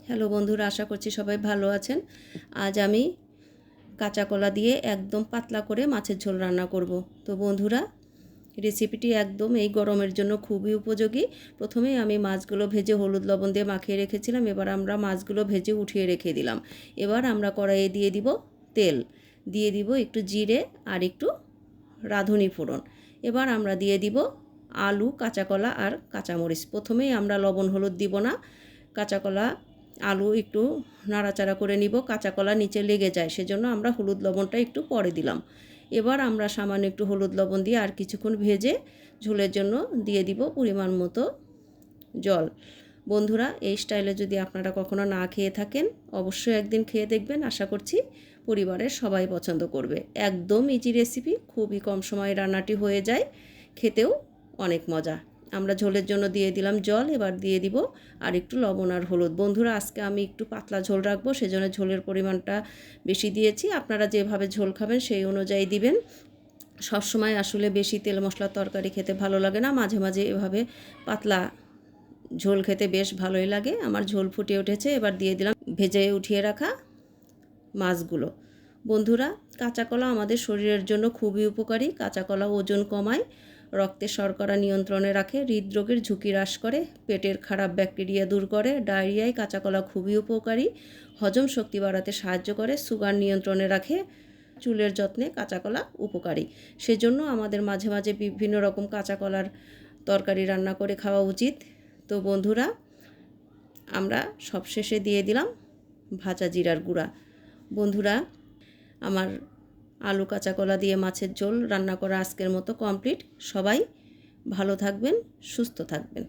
Hello বন্ধুরা, আশা করছি সবাই ভালো আছেন। আজ আমি কাঁচা কলা দিয়ে একদম পাতলা করে মাছের ঝোল রান্না করব। তো বন্ধুরা, রেসিপিটি একদম এই গরমের জন্য খুবই উপযোগী। প্রথমেই আমি মাছগুলো ভেজে হলুদ লবণ দিয়ে মাখিয়ে রেখেছিলাম। এবার আমরা মাছগুলো ভেজে উঠিয়ে রেখে দিলাম। এবার আমরা কড়াইয়ে দিয়ে দিব তেল, দিয়ে দিব একটু জিরে আর একটু রাঁধুনি ফোড়ন। এবার আমরা দিয়ে দিব আলু, কাঁচা কলা আর কাঁচামরিচ। প্রথমেই আমরা লবণ হলুদ দিব না, কাঁচা কলা আলু একটু নাড়াচাড়া করে নিব, কাঁচা কলা নিচে লেগে যায়, সেজন্য আমরা হলুদ লবণটা একটু পরে দিলাম। এবার আমরা সামান্য একটু হলুদ লবণ দিয়ে আর কিছুক্ষণ ভেজে ঝোলের জন্য দিয়ে দিব পরিমাণ মতো জল। বন্ধুরা, এই স্টাইলে যদি আপনারা কখনো না খেয়ে থাকেন, অবশ্যই একদিন খেয়ে দেখবেন। আশা করছি পরিবারের সবাই পছন্দ করবে। একদম ইজি রেসিপি, খুবই কম সময়ে রান্নাটি হয়ে যায়, খেতেও অনেক মজা। আমরা ঝোলের জন্য দিয়ে দিলাম জল, এবার দিয়ে দিব আর একটু লবণ আর হলুদ। বন্ধুরা, আজকে আমি একটু পাতলা ঝোল রাখবো, সেজন্য ঝোলের পরিমাণটা বেশি দিয়েছি। আপনারা যেভাবে ঝোল খাবেন সেই অনুযায়ী দিবেন। সবসময় আসলে বেশি তেল মশলার তরকারি খেতে ভালো লাগে না, মাঝে মাঝে এভাবে পাতলা ঝোল খেতে বেশ ভালোই লাগে। আমার ঝোল ফুটে উঠেছে, এবার দিয়ে দিলাম ভেজে উঠিয়ে রাখা মাছগুলো। বন্ধুরা, কাঁচা কলা আমাদের শরীরের জন্য খুবই উপকারী। কাঁচা কলা ওজন কমায়, রক্তে শর্করা নিয়ন্ত্রণে রাখে, হৃদরোগের ঝুঁকি হ্রাস করে, পেটের খারাপ ব্যাকটেরিয়া দূর করে, ডায়রিয়ায় কাঁচা কলা খুবই উপকারী, হজম শক্তি বাড়াতে সাহায্য করে, সুগার নিয়ন্ত্রণে রাখে, চুলের যত্নে কাঁচা কলা উপকারী। সেজন্য আমাদের মাঝে মাঝে বিভিন্ন রকম কাঁচা কলার তরকারি রান্না করে খাওয়া উচিত। তো বন্ধুরা, আমরা সবশেষে দিয়ে দিলাম ভাজা জিরার গুঁড়া। বন্ধুরা, আমার আলু কাঁচা কলা দিয়ে মাছের ঝোল রান্না করা আজকের মতো কমপ্লিট। সবাই ভালো থাকবেন, সুস্থ থাকবেন।